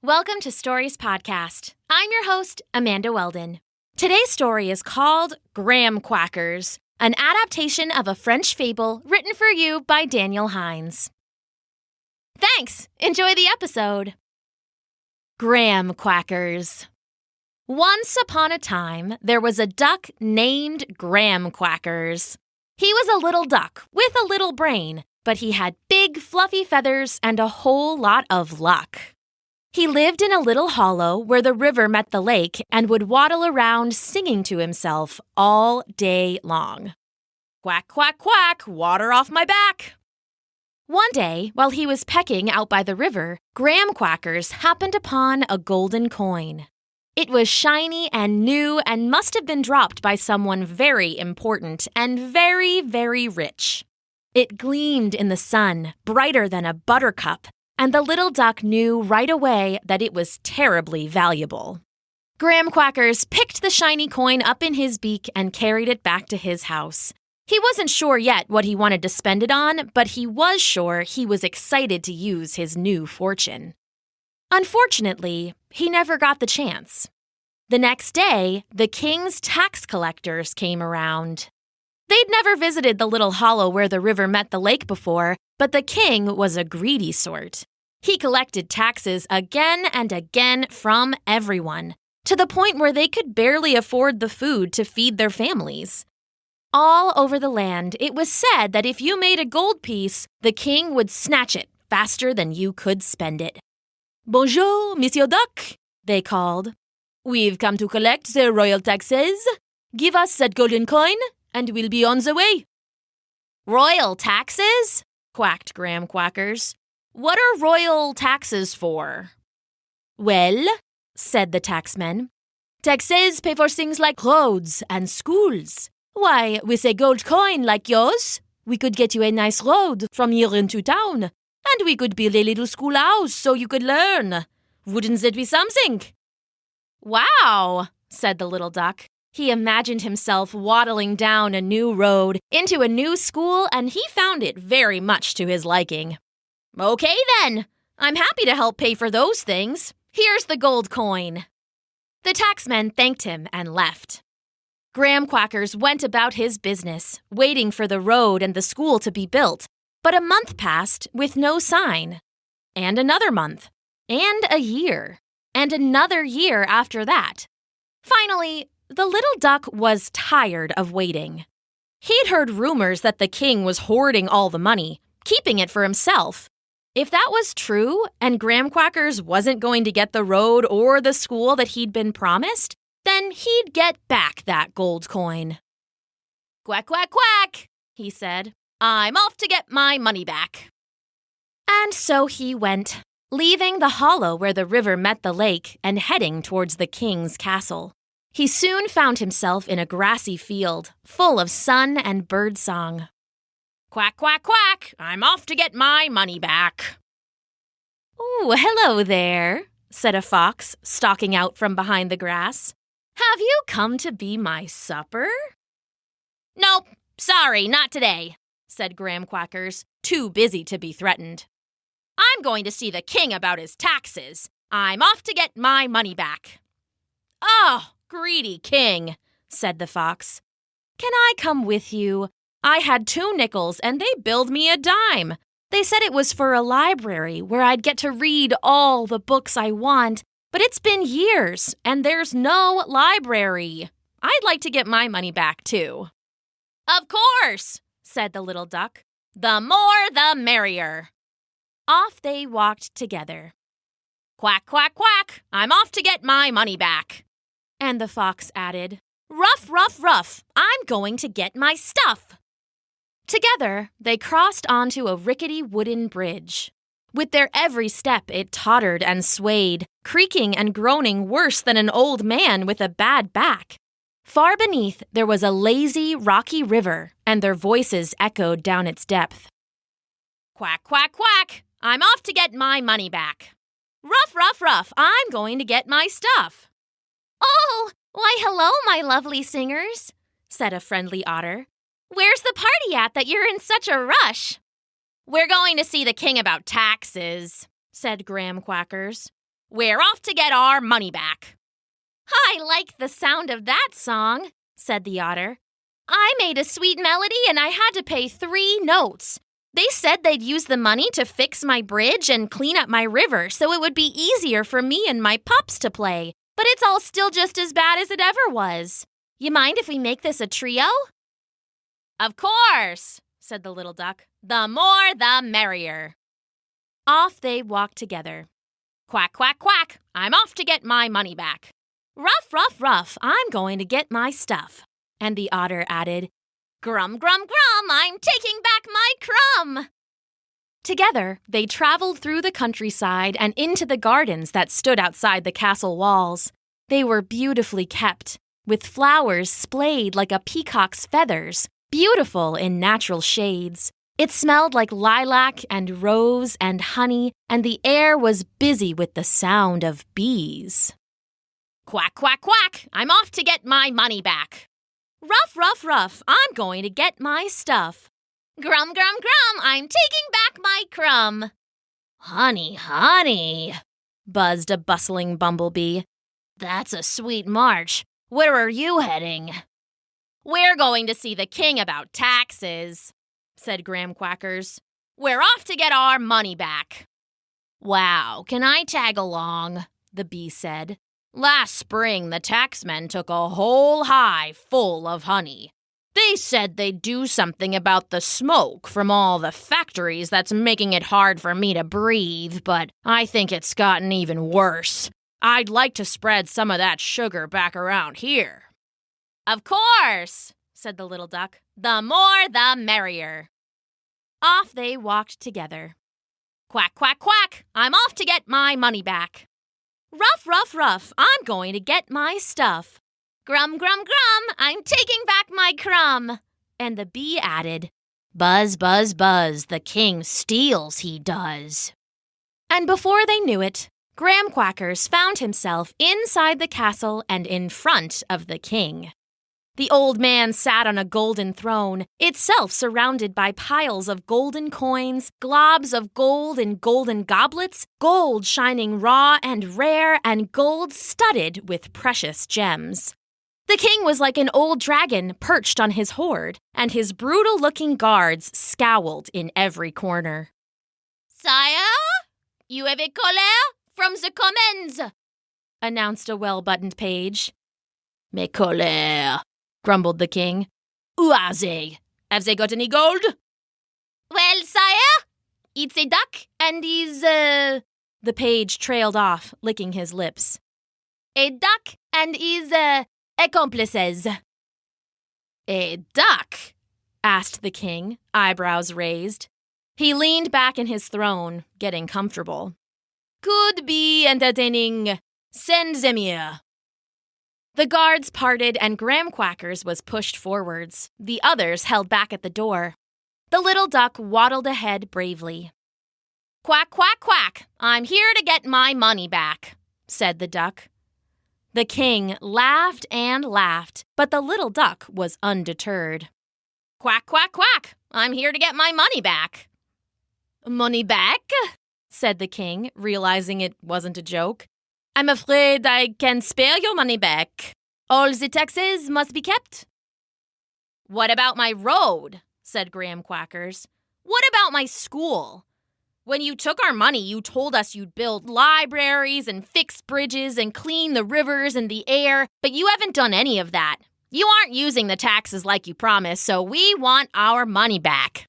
Welcome to Stories Podcast. I'm your host, Amanda Weldin. Today's story is called Grahamquackers, an adaptation of a French fable written for you by Daniel Hinds. Thanks! Enjoy the episode. Grahamquackers. Once upon a time, there was a duck named Grahamquackers. He was a little duck with a little brain, but he had big, fluffy feathers and a whole lot of luck. He lived in a little hollow where the river met the lake and would waddle around singing to himself all day long. Quack, quack, quack, water off my back. One day, while he was pecking out by the river, Grahamquackers happened upon a golden coin. It was shiny and new and must have been dropped by someone very important and very, very rich. It gleamed in the sun, brighter than a buttercup, and the little duck knew right away that it was terribly valuable. Grahamquackers picked the shiny coin up in his beak and carried it back to his house. He wasn't sure yet what he wanted to spend it on, but he was sure he was excited to use his new fortune. Unfortunately, he never got the chance. The next day, the king's tax collectors came around. They'd never visited the little hollow where the river met the lake before, but the king was a greedy sort. He collected taxes again and again from everyone, to the point where they could barely afford the food to feed their families. All over the land, it was said that if you made a gold piece, the king would snatch it faster than you could spend it. "Bonjour, Monsieur Duck," they called. "We've come to collect the royal taxes. Give us that golden coin, and we'll be on the way." "Royal taxes?" quacked Grahamquackers. "What are royal taxes for?" "Well," said the taxmen, "taxes pay for things like roads and schools. Why, with a gold coin like yours, we could get you a nice road from here into town, and we could build a little schoolhouse so you could learn. Wouldn't that be something?" "Wow," said the little duck. He imagined himself waddling down a new road into a new school, and he found it very much to his liking. "Okay then, I'm happy to help pay for those things. Here's the gold coin." The taxmen thanked him and left. Grahamquackers went about his business, waiting for the road and the school to be built, but a month passed with no sign. And another month, and a year, and another year after that. Finally, the little duck was tired of waiting. He'd heard rumors that the king was hoarding all the money, keeping it for himself. If that was true, and Grahamquackers wasn't going to get the road or the school that he'd been promised, then he'd get back that gold coin. "Quack, quack, quack," he said. "I'm off to get my money back." And so he went, leaving the hollow where the river met the lake and heading towards the king's castle. He soon found himself in a grassy field, full of sun and birdsong. "Quack, quack, quack, I'm off to get my money back." "Oh, hello there," said a fox, stalking out from behind the grass. "Have you come to be my supper?" "Nope, sorry, not today," said Grahamquackers, too busy to be threatened. "I'm going to see the king about his taxes. I'm off to get my money back." "Oh, greedy king," said the fox. "Can I come with you? I had 2 nickels and they billed me a dime. They said it was for a library where I'd get to read all the books I want, but it's been years and there's no library. I'd like to get my money back too." "Of course," said the little duck. "The more the merrier." Off they walked together. "Quack, quack, quack, I'm off to get my money back." And the fox added, "Ruff, ruff, ruff, I'm going to get my stuff." Together, they crossed onto a rickety wooden bridge. With their every step, it tottered and swayed, creaking and groaning worse than an old man with a bad back. Far beneath, there was a lazy, rocky river, and their voices echoed down its depth. "Quack, quack, quack, I'm off to get my money back." "Ruff, ruff, ruff, I'm going to get my stuff." "Oh, why hello, my lovely singers," said a friendly otter. "Where's the party at that you're in such a rush?" "We're going to see the king about taxes," said Grahamquackers. We're off to get our money back." "I like the sound of that song," said the otter. "I made a sweet melody and I had to pay 3 notes. They said they'd use the money to fix my bridge and clean up my river so it would be easier for me and my pups to play. But it's all still just as bad as it ever was. You mind if we make this a trio?" "Of course," said the little duck. "The more the merrier." Off they walked together. "Quack, quack, quack, I'm off to get my money back." "Ruff, ruff, ruff, I'm going to get my stuff." And the otter added, "Grum, grum, grum, I'm taking back my crumb." Together, they traveled through the countryside and into the gardens that stood outside the castle walls. They were beautifully kept, with flowers splayed like a peacock's feathers, beautiful in natural shades. It smelled like lilac and rose and honey, and the air was busy with the sound of bees. "Quack, quack, quack, I'm off to get my money back." "Ruff, ruff, ruff, I'm going to get my stuff." "Grum, grum, grum, I'm taking back my crumb." "Honey, honey," buzzed a bustling bumblebee. "That's a sweet march. Where are you heading?" "We're going to see the king about taxes," said Grahamquackers. "We're off to get our money back." "Wow, can I tag along?" the bee said. "Last spring, the taxmen took a whole hive full of honey. They said they'd do something about the smoke from all the factories that's making it hard for me to breathe, but I think it's gotten even worse. I'd like to spread some of that sugar back around here." "Of course," said the little duck. "The more the merrier." Off they walked together. "Quack, quack, quack, I'm off to get my money back." "Ruff, ruff, ruff, I'm going to get my stuff." "Grum, grum, grum, I'm taking back my crumb." And the bee added, "Buzz, buzz, buzz, the king steals, he does." And before they knew it, Grahamquackers found himself inside the castle and in front of the king. The old man sat on a golden throne, itself surrounded by piles of golden coins, globs of gold in golden goblets, gold shining raw and rare, and gold studded with precious gems. The king was like an old dragon perched on his hoard, and his brutal-looking guards scowled in every corner. "Sire, you have a caller from the commons," announced a well-buttoned page. "Mes colères," grumbled the king. "Who are they? Have they got any gold?" "Well, sire, it's a duck and he's, The page trailed off, licking his lips. "A duck and his, accomplices." "A duck?" asked the king, eyebrows raised. He leaned back in his throne, getting comfortable. "Could be entertaining. Send them here." The guards parted and Grahamquackers was pushed forwards. The others held back at the door. The little duck waddled ahead bravely. "Quack, quack, quack, I'm here to get my money back," said the duck. The king laughed and laughed, but the little duck was undeterred. "Quack, quack, quack, I'm here to get my money back." "Money back?" said the king, realizing it wasn't a joke. "I'm afraid I can spare your money back. All the taxes must be kept." "What about my road?" said Grahamquackers. "What about my school? When you took our money, you told us you'd build libraries and fix bridges and clean the rivers and the air, but you haven't done any of that. You aren't using the taxes like you promised, so we want our money back."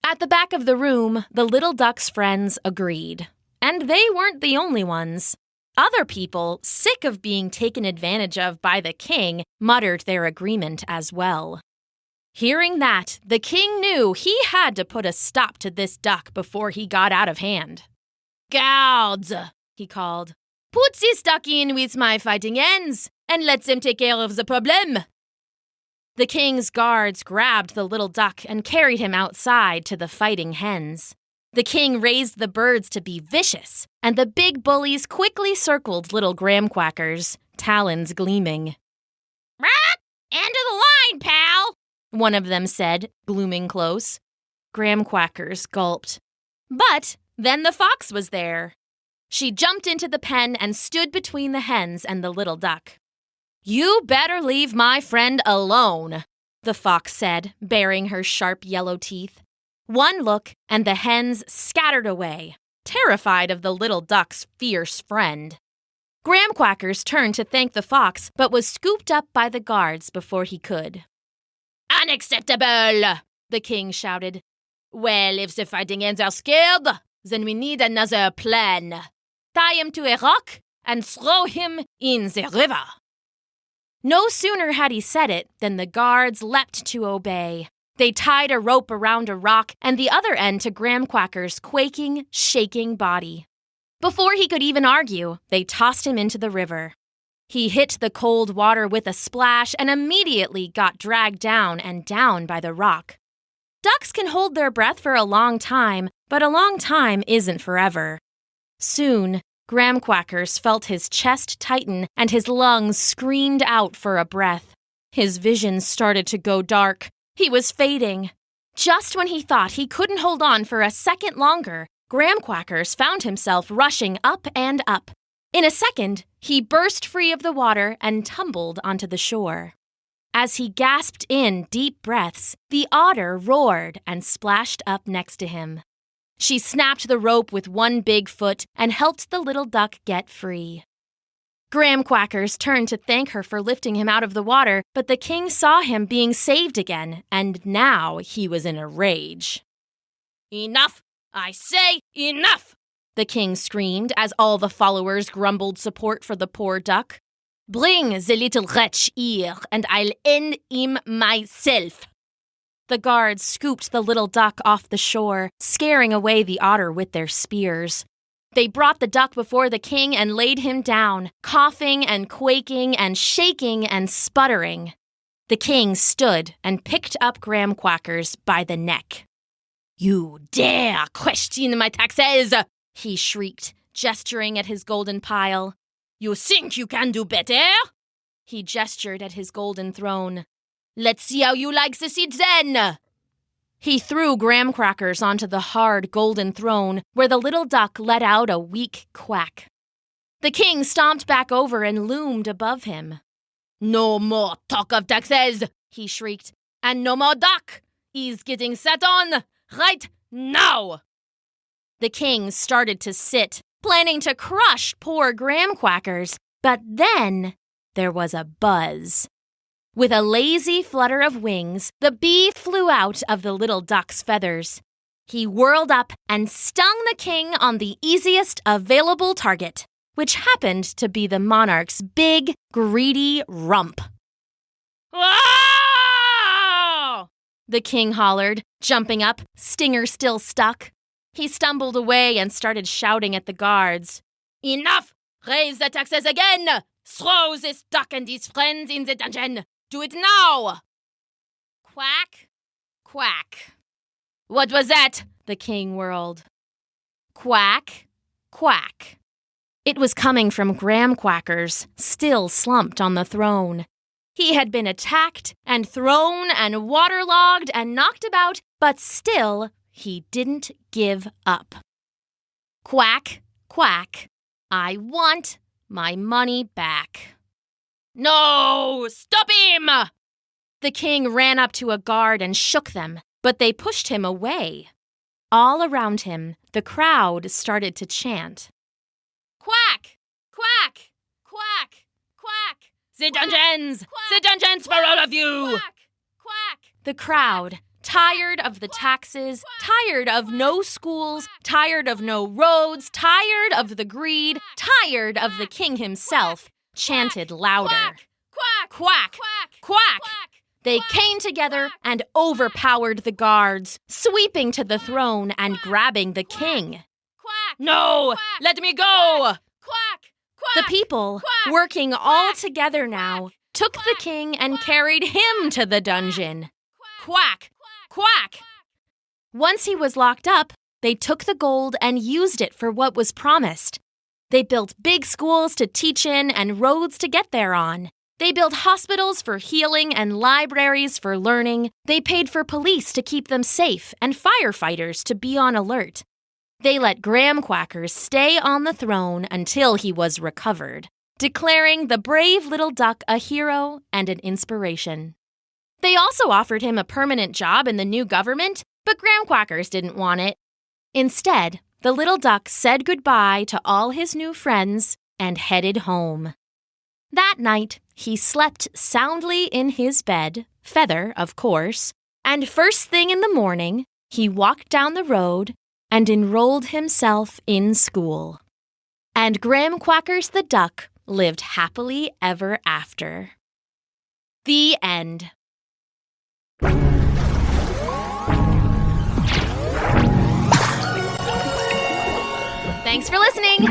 At the back of the room, the little duck's friends agreed. And they weren't the only ones. Other people, sick of being taken advantage of by the king, muttered their agreement as well. Hearing that, the king knew he had to put a stop to this duck before he got out of hand. "Guards," he called, "put this duck in with my fighting hens, and let them take care of the problem." The king's guards grabbed the little duck and carried him outside to the fighting hens. The king raised the birds to be vicious, and the big bullies quickly circled little Grahamquackers, talons gleaming. "End of the line, pal!" one of them said, glooming close. Grahamquackers gulped. But then the fox was there. She jumped into the pen and stood between the hens and the little duck. "You better leave my friend alone," the fox said, baring her sharp yellow teeth. One look, and the hens scattered away, terrified of the little duck's fierce friend. Grahamquackers turned to thank the fox, but was scooped up by the guards before he could. "Unacceptable!" the king shouted. "Well, if the fighting ends are scared, then we need another plan. Tie him to a rock and throw him in the river." No sooner had he said it than the guards leapt to obey. They tied a rope around a rock and the other end to Grahamquackers' quaking, shaking body. Before he could even argue, they tossed him into the river. He hit the cold water with a splash and immediately got dragged down and down by the rock. Ducks can hold their breath for a long time, but a long time isn't forever. Soon, Grahamquackers felt his chest tighten and his lungs screamed out for a breath. His vision started to go dark. He was fading. Just when he thought he couldn't hold on for a second longer, Grahamquackers found himself rushing up and up. In a second, he burst free of the water and tumbled onto the shore. As he gasped in deep breaths, the otter roared and splashed up next to him. She snapped the rope with one big foot and helped the little duck get free. Grahamquackers turned to thank her for lifting him out of the water, but the king saw him being saved again, and now he was in a rage. "Enough! I say enough!" the king screamed as all the followers grumbled support for the poor duck. "Bring the little wretch here, and I'll end him myself." The guards scooped the little duck off the shore, scaring away the otter with their spears. They brought the duck before the king and laid him down, coughing and quaking and shaking and sputtering. The king stood and picked up Grahamquackers by the neck. "You dare question my taxes!" he shrieked, gesturing at his golden pile. "You think you can do better?" He gestured at his golden throne. "Let's see how you like the seat then!" He threw Grahamquackers onto the hard golden throne, where the little duck let out a weak quack. The king stomped back over and loomed above him. "No more talk of taxes!" he shrieked. "And no more duck! He's getting sat on! Right now!" The king started to sit, planning to crush poor Grahamquackers, but then there was a buzz. With a lazy flutter of wings, the bee flew out of the little duck's feathers. He whirled up and stung the king on the easiest available target, which happened to be the monarch's big, greedy rump. "Ah!" the king hollered, jumping up, stinger still stuck. He stumbled away and started shouting at the guards. "Enough! Raise the taxes again! Throw this duck and his friends in the dungeon! Do it now!" Quack, quack. "What was that?" the king whirled. Quack, quack. It was coming from Grahamquackers, still slumped on the throne. He had been attacked and thrown and waterlogged and knocked about, but still he didn't give up. Quack, quack. "I want my money back." "No! Stop him!" The king ran up to a guard and shook them, but they pushed him away. All around him, the crowd started to chant. "Quack! Quack! Quack! Quack! The dungeons! The dungeons for all of you!" Quack! Quack! The crowd, tired of the taxes, tired of no schools, tired of no roads, tired of the greed, tired of the king himself, chanted louder. "Quack! Quack! Quack! Quack! Quack!" They came together and overpowered the guards, sweeping to the throne and grabbing the king. "No! Let me go!" The people, working all together now, took the king and carried him to the dungeon. Quack! Quack! Once he was locked up, they took the gold and used it for what was promised. They built big schools to teach in and roads to get there on. They built hospitals for healing and libraries for learning. They paid for police to keep them safe and firefighters to be on alert. They let Grahamquackers stay on the throne until he was recovered, declaring the brave little duck a hero and an inspiration. They also offered him a permanent job in the new government, but Grahamquackers didn't want it. Instead, the little duck said goodbye to all his new friends and headed home. That night, he slept soundly in his bed, feather, of course, and first thing in the morning, he walked down the road and enrolled himself in school. And Grahamquackers the duck lived happily ever after. The end. Thanks for listening.